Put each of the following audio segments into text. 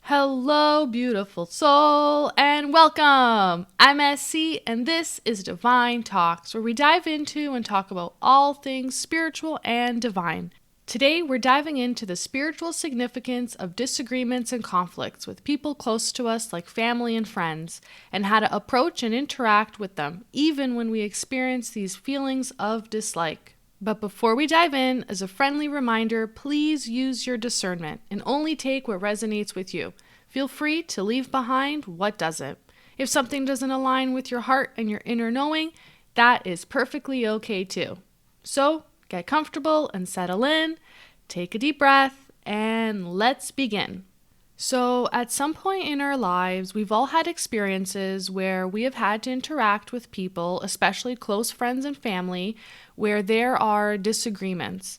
Hello, beautiful soul, and welcome! I'm SC, and this is Divine Talks, where we dive into and talk about all things spiritual and divine. Today, we're diving into the spiritual significance of disagreements and conflicts with people close to us, like family and friends, and how to approach and interact with them, even when we experience these feelings of dislike. But before we dive in, as a friendly reminder, please use your discernment and only take what resonates with you. Feel free to leave behind what doesn't. If something doesn't align with your heart and your inner knowing, that is perfectly okay too. So, get comfortable and settle in, take a deep breath, and let's begin. So, at some point in our lives, we've all had experiences where we have had to interact with people, especially close friends and family, where there are disagreements.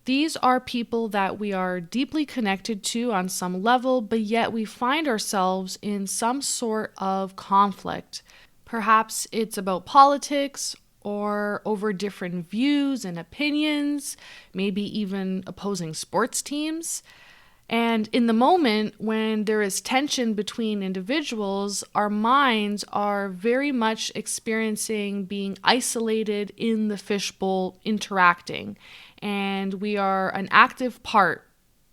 These are people that we are deeply connected to on some level, but yet we find ourselves in some sort of conflict. Perhaps it's about politics or over different views and opinions, maybe even opposing sports teams. And in the moment when there is tension between individuals, our minds are very much experiencing being isolated in the fishbowl interacting. And we are an active part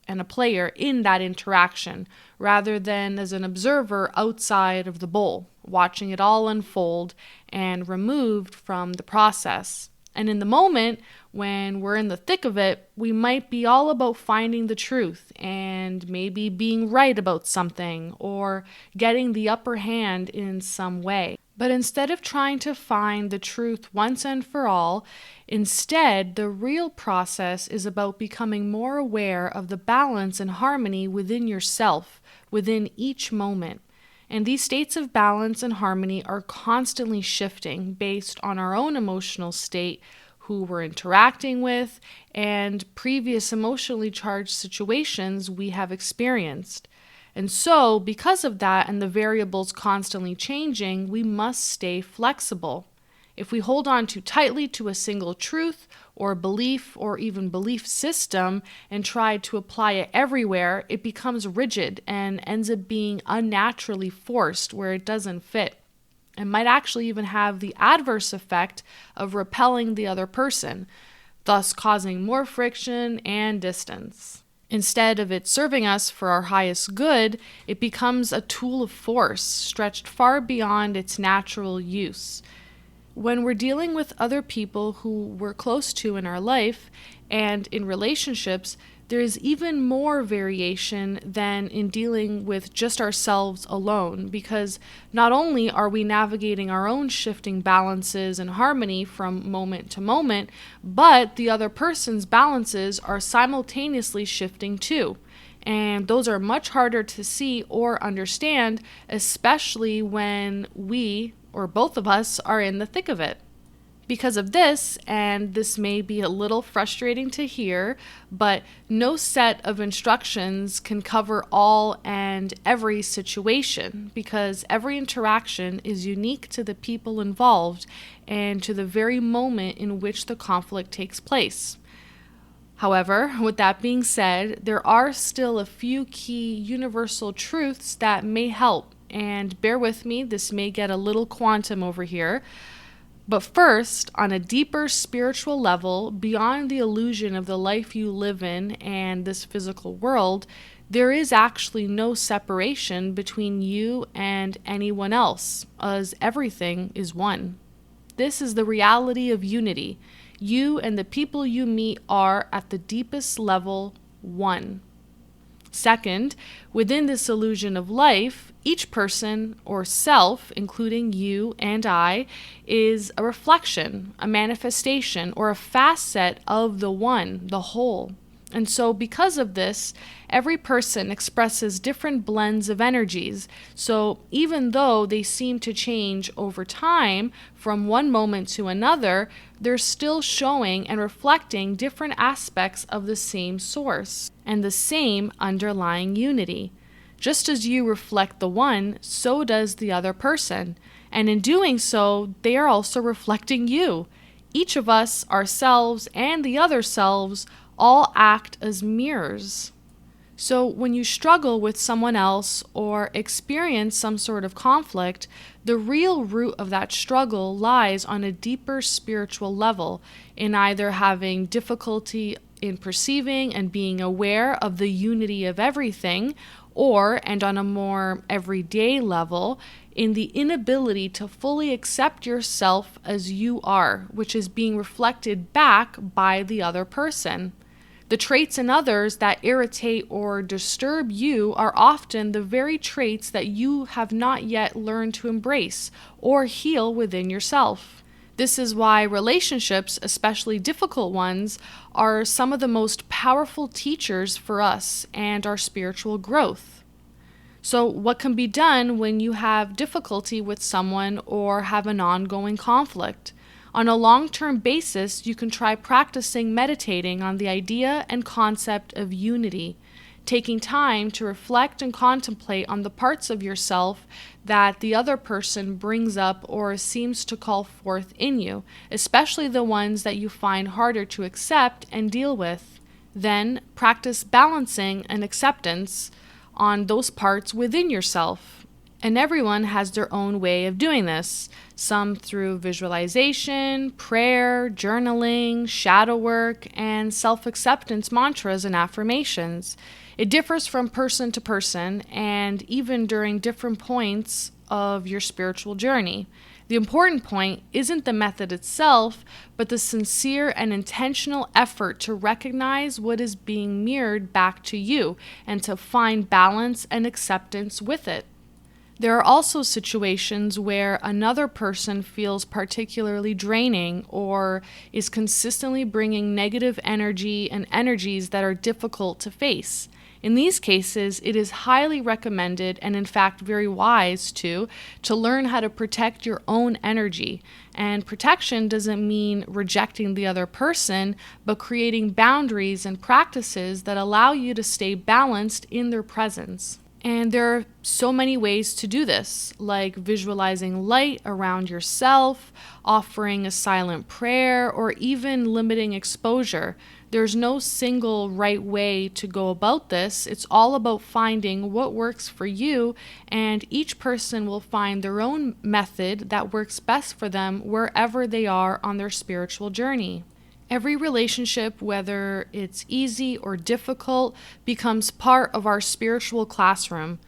and a player in that interaction rather than as an observer outside of the bowl, watching it all unfold and removed from the process. And in the moment, when we're in the thick of it, we might be all about finding the truth and maybe being right about something or getting the upper hand in some way. But instead of trying to find the truth once and for all, instead, the real process is about becoming more aware of the balance and harmony within yourself, within each moment. And these states of balance and harmony are constantly shifting based on our own emotional state, who we're interacting with, and previous emotionally charged situations we have experienced. And so, because of that and the variables constantly changing, we must stay flexible. If we hold on too tightly to a single truth or belief or even belief system and try to apply it everywhere, it becomes rigid and ends up being unnaturally forced where it doesn't fit. It might actually even have the adverse effect of repelling the other person, thus causing more friction and distance. Instead of it serving us for our highest good, it becomes a tool of force, stretched far beyond its natural use. When we're dealing with other people who we're close to in our life and in relationships, there is even more variation than in dealing with just ourselves alone, because not only are we navigating our own shifting balances and harmony from moment to moment, but the other person's balances are simultaneously shifting too. And those are much harder to see or understand, especially when we, or both of us, are in the thick of it. Because of this, and this may be a little frustrating to hear, but no set of instructions can cover all and every situation, because every interaction is unique to the people involved and to the very moment in which the conflict takes place. However, with that being said, there are still a few key universal truths that may help, and bear with me, this may get a little quantum over here. But first, on a deeper spiritual level, beyond the illusion of the life you live in and this physical world, there is actually no separation between you and anyone else, as everything is one. This is the reality of unity. You and the people you meet are, at the deepest level, one. Second, within this illusion of life, each person or self, including you and I, is a reflection, a manifestation, or a facet of the one, the whole. And so because of this, every person expresses different blends of energies. So even though they seem to change over time from one moment to another, they're still showing and reflecting different aspects of the same source and the same underlying unity. Just as you reflect the one, so does the other person. And in doing so, they are also reflecting you. Each of us, ourselves, and the other selves all act as mirrors. So when you struggle with someone else or experience some sort of conflict, the real root of that struggle lies on a deeper spiritual level, in either having difficulty in perceiving and being aware of the unity of everything, or, and on a more everyday level, in the inability to fully accept yourself as you are, which is being reflected back by the other person. The traits in others that irritate or disturb you are often the very traits that you have not yet learned to embrace or heal within yourself. This is why relationships, especially difficult ones, are some of the most powerful teachers for us and our spiritual growth. So, what can be done when you have difficulty with someone or have an ongoing conflict? On a long-term basis, you can try practicing meditating on the idea and concept of unity, taking time to reflect and contemplate on the parts of yourself that the other person brings up or seems to call forth in you, especially the ones that you find harder to accept and deal with. Then practice balancing and acceptance on those parts within yourself. And everyone has their own way of doing this, some through visualization, prayer, journaling, shadow work, and self-acceptance mantras and affirmations. It differs from person to person and even during different points of your spiritual journey. The important point isn't the method itself, but the sincere and intentional effort to recognize what is being mirrored back to you and to find balance and acceptance with it. There are also situations where another person feels particularly draining or is consistently bringing negative energy and energies that are difficult to face. In these cases, it is highly recommended and in fact very wise to learn how to protect your own energy. And protection doesn't mean rejecting the other person, but creating boundaries and practices that allow you to stay balanced in their presence. And there are so many ways to do this, like visualizing light around yourself, offering a silent prayer, or even limiting exposure. There's no single right way to go about this. It's all about finding what works for you, and each person will find their own method that works best for them wherever they are on their spiritual journey. Every relationship, whether it's easy or difficult, becomes part of our spiritual classroom.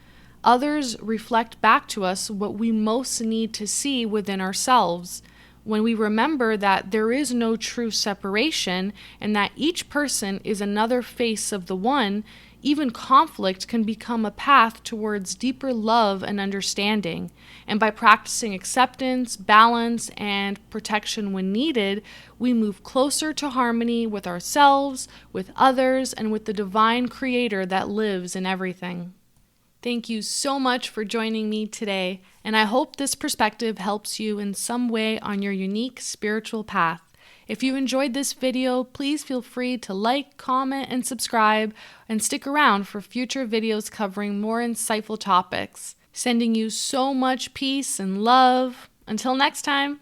Others reflect back to us what we most need to see within ourselves. When we remember that there is no true separation and that each person is another face of the one, even conflict can become a path towards deeper love and understanding. And by practicing acceptance, balance, and protection when needed, we move closer to harmony with ourselves, with others, and with the divine creator that lives in everything. Thank you so much for joining me today, and I hope this perspective helps you in some way on your unique spiritual path. If you enjoyed this video, please feel free to like, comment, and subscribe, and stick around for future videos covering more insightful topics. Sending you so much peace and love. Until next time.